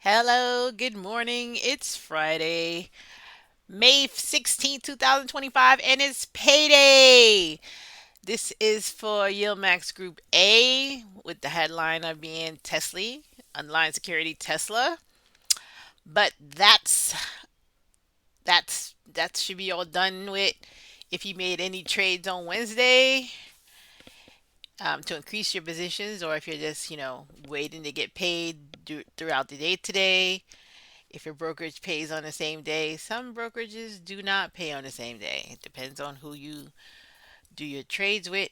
Hello, good morning. It's Friday, May 16th, 2025, and it's payday. This is for Yieldmax Group A with the headline of being Tesla, Online Security Tesla. But that should be all done with. If you made any trades on Wednesday to increase your positions, or if you're just waiting to get paid throughout the day today. If your brokerage pays on the same day, some brokerages do not pay on the same day. It depends on who you do your trades with,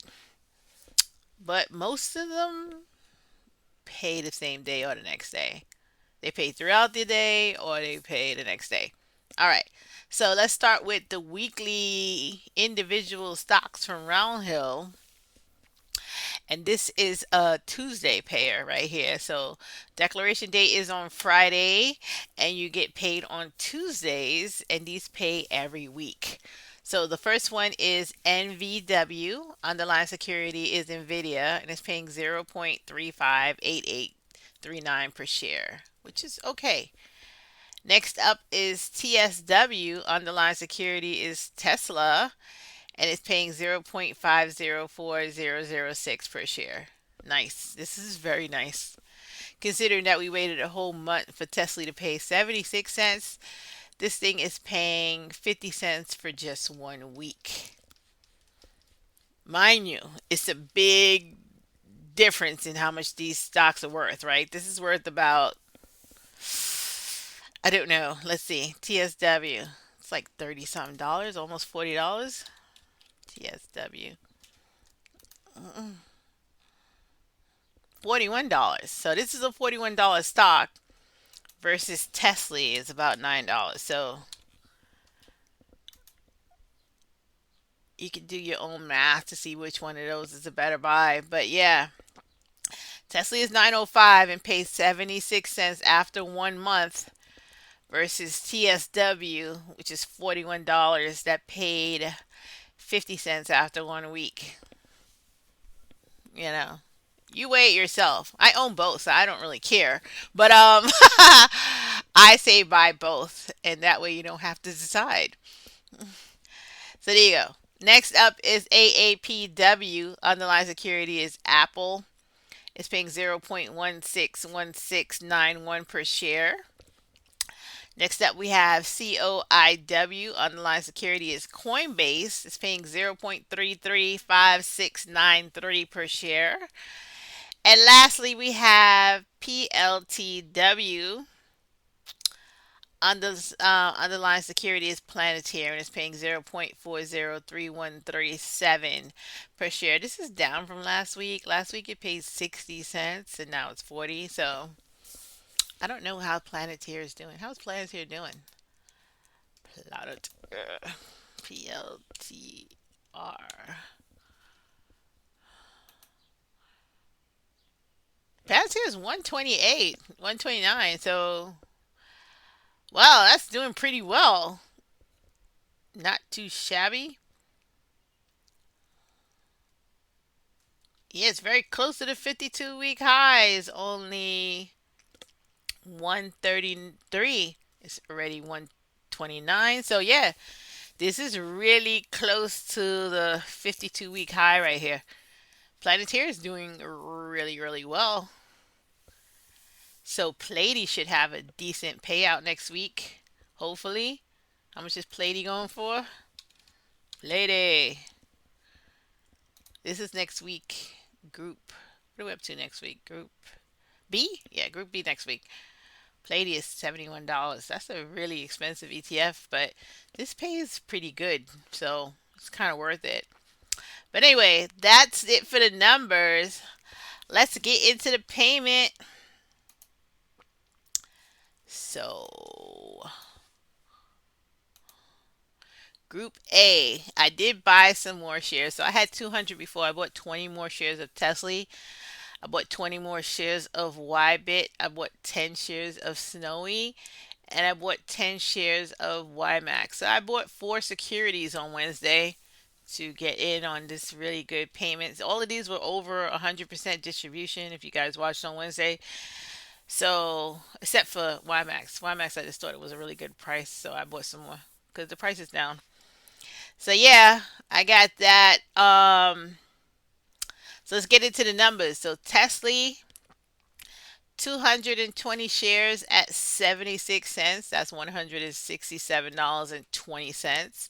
but most of them pay the same day or the next day. They pay throughout the day or they pay the next day. All right. So let's start with the weekly individual stocks from Roundhill. And this is a Tuesday payer right here. So declaration date is on Friday and you get paid on Tuesdays, and these pay every week. So the first one is NVW. Underlying security is Nvidia and it's paying 0.358839 per share, which is okay. Next up is TSW. Underlying security is Tesla and it's paying 0.504006 per share. Nice. This is very nice. Considering that we waited a whole month for Tesla to pay 76 cents, this thing is paying 50 cents for just 1 week. Mind you, it's a big difference in how much these stocks are worth, right? This is worth about, I don't know, let's see, TSW. It's like 30 something dollars, almost $40. TSW. $41. So this is a $41 stock versus Tesla is about $9. So you can do your own math to see which one of those is a better buy. But yeah, Tesla is 905 and pays 76 cents after 1 month versus TSW, which is $41 that paid 50 cents after 1 week. You know, you weigh it yourself. I own both, so I don't really care. But I say buy both, and that way you don't have to decide. So there you go. Next up is AAPW. Underlying security is Apple. It's paying 0.161691 per share. Next up, we have COIW. Underlying security is Coinbase. It's paying 0.335693 per share. And lastly, we have PLTW. Underlying security is Planetary and it's paying 0.403137 per share. This is down from last week. Last week it paid 60 cents and now it's 40. So I don't know how Planetary is doing. How's Planetary doing? Planet PLTR. Planetary is 128, 129. So wow, that's doing pretty well. Not too shabby. Yeah, it's very close to the 52-week highs. Only 133. It's already 129. So yeah, this is really close to the 52-week high right here. Planetary is doing really, really well. So Plady should have a decent payout next week. Hopefully. How much is Plady going for? Plady. This is next week. Group. What are we up to next week? Group B? Yeah, Group B next week. Plady is $71. That's a really expensive ETF, but this pays pretty good. So it's kind of worth it. But anyway, that's it for the numbers. Let's get into the payment. So, Group A, I did buy some more shares. So I had 200 before. I bought 20 more shares of Tesla. I bought 20 more shares of Ybit. I bought 10 shares of Snowy. And I bought 10 shares of YMAX. So I bought four securities on Wednesday to get in on this really good payments. All of these were over 100% distribution if you guys watched on Wednesday. So, except for YMAX. YMAX, I just thought it was a really good price, so I bought some more because the price is down. So, yeah, I got that. So let's get into the numbers. So, Tesla, 220 shares at 76 cents. That's $167.20.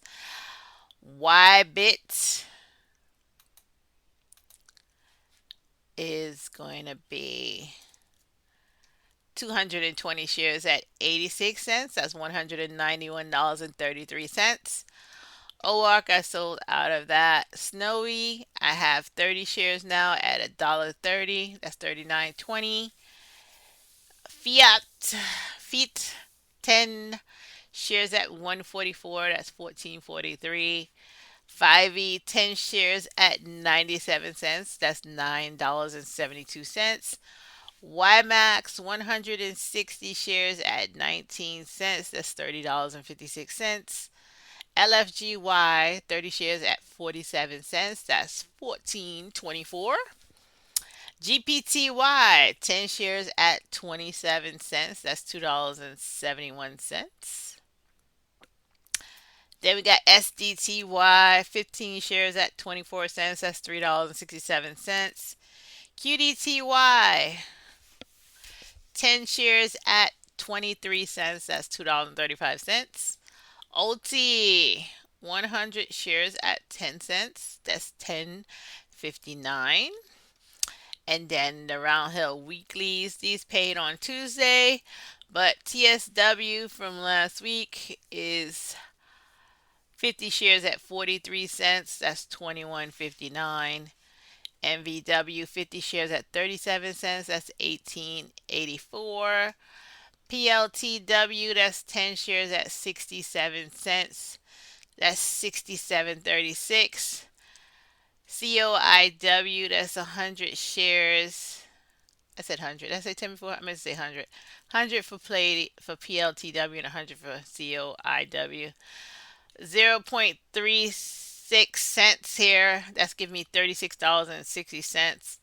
Ybit is going to be 220 shares at 86 cents. That's $191.33. OARC, I sold out of that. Snowy, I have 30 shares now at $1.30. That's 39.20. Fiat, 10 shares at 144. That's 14.43. 5e, 10 shares at 97 cents. That's $9.72. YMAX, 160 shares at 19 cents. That's $30.56. LFGY, 30 shares at 47 cents. That's 14.24. GPTY, 10 shares at 27 cents. That's $2.71. Then we got SDTY, 15 shares at 24 cents. That's $3.67. QDTY, 10 shares at 23 cents. That's $2.35. OT, 100 shares at 10 cents. That's 10.59. And then the Roundhill weeklies, these paid on Tuesday, but TSW from last week is 50 shares at 43 cents. That's 21.59. MVW, 50 shares at 37 cents. That's 18.84. PLTW, that's 10 shares at 67 cents. That's 67.36. COIW, that's 100 shares. I said 100. Did I say 10 before? I meant to say 100. 100 for play for PLTW and 100 for COIW. 0.36 cents here. That's giving me $36.60.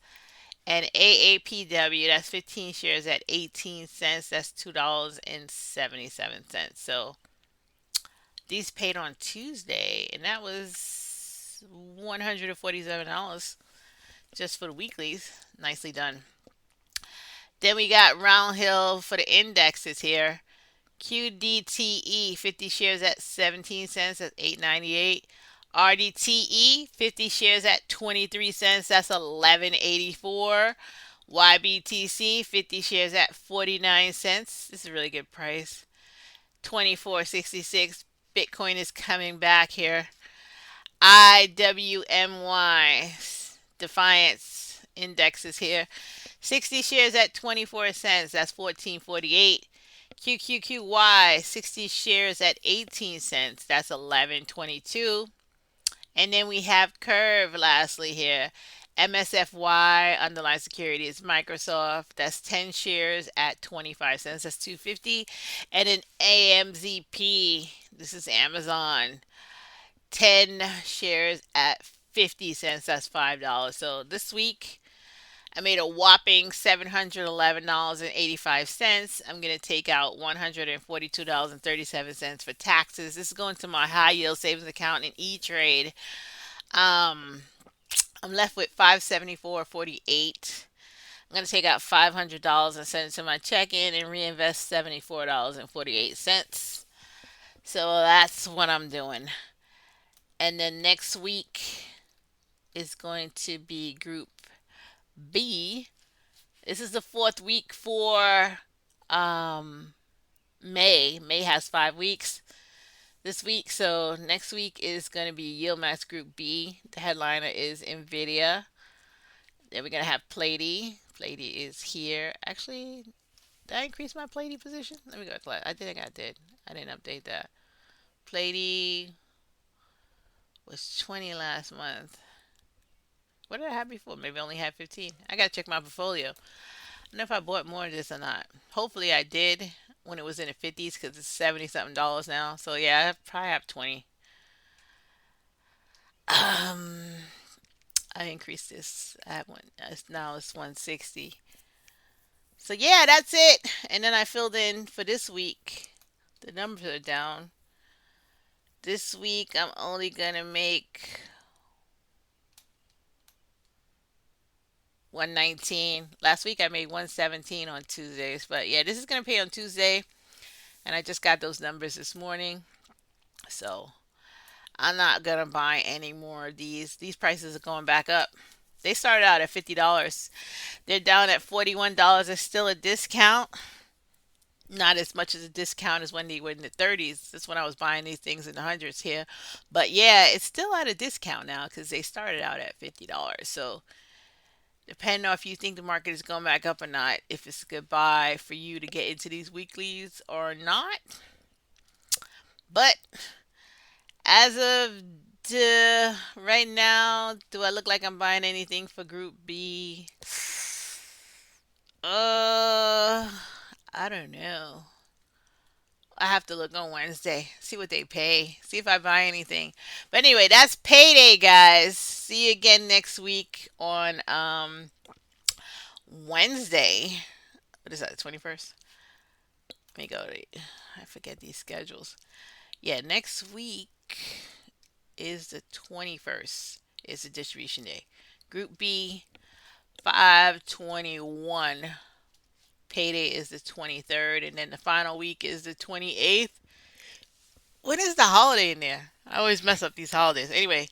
And AAPW, that's 15 shares at 18 cents. That's $2.77. So these paid on Tuesday, and that was $147 just for the weeklies. Nicely done. Then we got Roundhill for the indexes here. QDTE, 50 shares at 17 cents. That's 8.98. RDTE, 50 shares at 23 cents. That's 11.84. YBTC, 50 shares at 49 cents. This is a really good price. 24.66. Bitcoin is coming back here. IWMY, Defiance indexes here. 60 shares at 24 cents. That's 14.48. QQQY, 60 shares at 18 cents. That's 11.22. And then we have Curve lastly here. MSFY, underlying security is Microsoft. That's 10 shares at 25 cents. That's 250. And then AMZP, this is Amazon. 10 shares at 50 cents. That's $5. So this week I made a whopping $711.85. I'm going to take out $142.37 for taxes. This is going to my high yield savings account in E Trade. Um, I'm left with 574.48. I'm going to take out $500 and send it to my checking and reinvest $74.48. So that's what I'm doing. And then next week is going to be Group B. This is the fourth week for um, May. May has 5 weeks this week. So next week is going to be Yield Max Group B. The headliner is NVIDIA. Then we're going to have Playday. Playday is here. Actually, did I increase my Playday position? Let me go. I think I did. I didn't update that. Playday was 20 last month. What did I have before? Maybe I only had 15. I got to check my portfolio. I don't know if I bought more of this or not. Hopefully I did when it was in the 50s because it's 70 something dollars now. So yeah, I probably have 20. Um, I increased this at one. Now it's 160. So yeah, that's it. And then I filled in for this week. The numbers are down. This week I'm only gonna make 119. Last week I made 117 on Tuesdays. But yeah, this is gonna pay on Tuesday. And I just got those numbers this morning. So I'm not gonna buy any more of these. These prices are going back up. They started out at $50. They're down at $41. It's still a discount. Not as much as a discount as when they were in the 30s. That's when I was buying these things in the hundreds here. But yeah, it's still at a discount now because they started out at $50. So depending on if you think the market is going back up or not, if it's a good buy for you to get into these weeklies or not. But as of right now, do I look like I'm buying anything for Group B? Uh, I don't know. I have to look on Wednesday, see what they pay, see if I buy anything. But anyway, that's payday, guys. See you again next week on Wednesday. What is that? The 21st. Let me go to. I forget these schedules. Yeah, next week is the 21st. Is the distribution day. Group B 5/21. Payday is the 23rd, and then the final week is the 28th. When is the holiday in there? I always mess up these holidays. Anyway,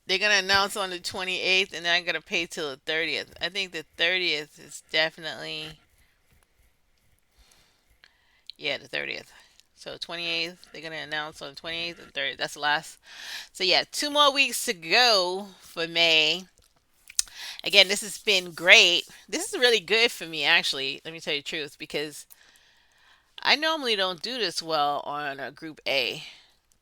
they're gonna announce on the 28th, and then I'm gonna pay till the 30th. I think the 30th is definitely, yeah, the 30th. So 28th, they're gonna announce on the 28th and 30th. That's the last. So yeah, 2 more weeks to go for May. Again, this has been great. This is really good for me, actually. Let me tell you the truth, because I normally don't do this well on a Group A.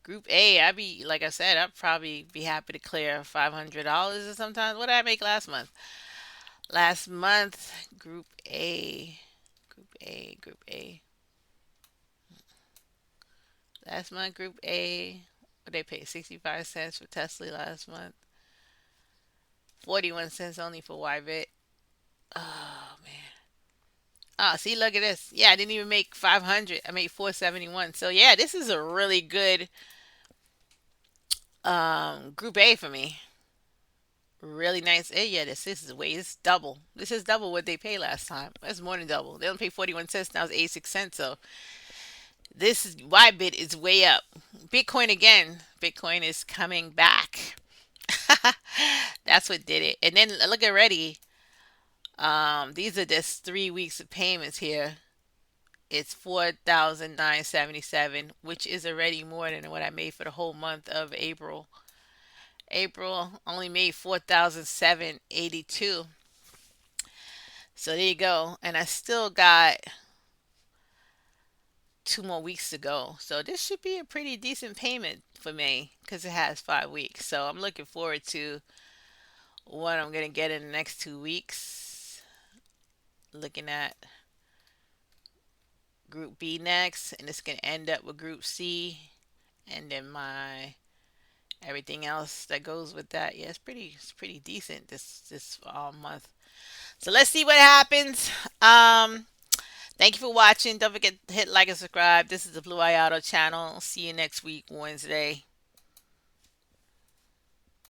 Group A, I'd be like I said, I'd probably be happy to clear $500 or sometimes. What did I make last month? Last month, Group A, Group A, Group A. Last month, Group A. What they pay? 65 cents for Tesla last month. 41 cents only for YBit. Oh man. Oh, see, look at this. Yeah, I didn't even make 500. I made 471. So yeah, this is a really good Group A for me. Really nice. Yeah, this is way it's double. This is double what they paid last time. That's more than double. They only paid 41 cents. Now it's 86 cents. So this is Ybit is way up. Bitcoin again. Bitcoin is coming back. That's what did it. And then look already. These are just 3 weeks of payments here. It's 4,977, which is already more than what I made for the whole month of April. April only made 4,782. So there you go. And I still got 2 more weeks to go. So this should be a pretty decent payment for me because it has 5 weeks. So I'm looking forward to what I'm going to get in the next 2 weeks. Looking at Group B next, and it's going to end up with Group C, and then my everything else that goes with that. Yeah, it's pretty decent this month. So let's see what happens. Thank you for watching. Don't forget to hit like and subscribe. This is the Bluayado channel. See you next week, Wednesday.